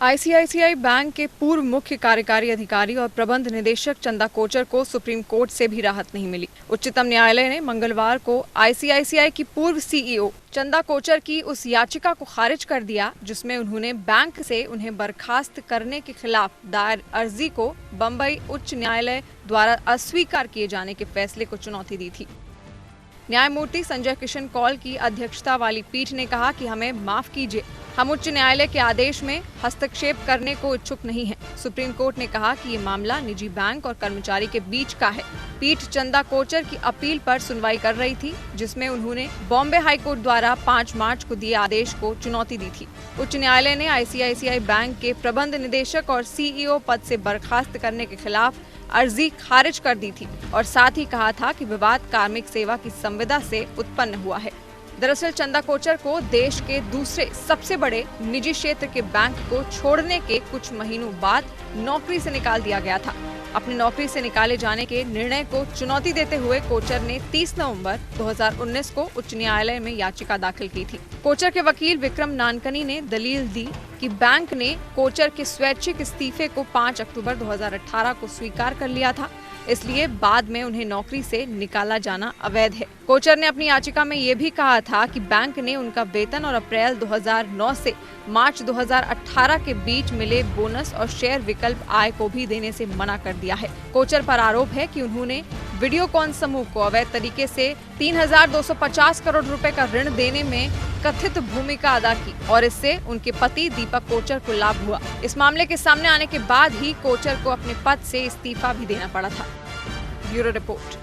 ICICI bank के पूर्व मुख्य कार्यकारी अधिकारी और प्रबंध निदेशक चंदा कोचर को सुप्रीम कोर्ट से भी राहत नहीं मिली। उच्चतम न्यायालय ने मंगलवार को आईसीआईसीआई की पूर्व सीईओ चंदा कोचर की उस याचिका को खारिज कर दिया जिसमें उन्होंने बैंक से उन्हें बर्खास्त करने के खिलाफ दायर अर्जी को बम्बई उच्च न्यायालय द्वारा अस्वीकार किए जाने के फैसले को चुनौती दी थी। न्यायमूर्ति संजय किशन कौल की अध्यक्षता वाली पीठ ने कहा कि हमें माफ कीजिए, हम उच्च न्यायालय के आदेश में हस्तक्षेप करने को इच्छुक नहीं हैं। सुप्रीम कोर्ट ने कहा कि ये मामला निजी बैंक और कर्मचारी के बीच का है। पीठ चंदा कोचर की अपील पर सुनवाई कर रही थी, जिसमें उन्होंने बॉम्बे हाईकोर्ट द्वारा 5 मार्च को दिए आदेश को चुनौती दी थी। उच्च न्यायालय ने आईसीआईसीआई बैंक के प्रबंध निदेशक और सीईओ पद से बर्खास्त करने के खिलाफ अर्जी खारिज कर दी थी और साथ ही कहा था कि विवाद कार्मिक सेवा की संविदा से उत्पन्न हुआ है। दरअसल चंदा कोचर को देश के दूसरे सबसे बड़े निजी क्षेत्र के बैंक को छोड़ने के कुछ महीनों बाद नौकरी से निकाल दिया गया था। अपनी नौकरी से निकाले जाने के निर्णय को चुनौती देते हुए कोचर ने 30 नवंबर 2019 को उच्च न्यायालय में याचिका दाखिल की थी। कोचर के वकील विक्रम नानकनी ने दलील दी कि बैंक ने कोचर के स्वैच्छिक इस्तीफे को 5 अक्टूबर 2018 को स्वीकार कर लिया था, इसलिए बाद में उन्हें नौकरी से निकाला जाना अवैध है। कोचर ने अपनी याचिका में ये भी कहा था कि बैंक ने उनका वेतन और अप्रैल 2009 से मार्च 2018 के बीच मिले बोनस और शेयर विकल्प आय को भी देने से मना कर दिया है। कोचर पर आरोप है कि उन्होंने वीडियोकॉन समूह को अवैध तरीके से 3,250 करोड़ रुपए का ऋण देने में कथित भूमिका अदा की और इससे उनके पति दीपक कोचर को लाभ हुआ। इस मामले के सामने आने के बाद ही कोचर को अपने पद से इस्तीफा भी देना पड़ा था। Bureau report.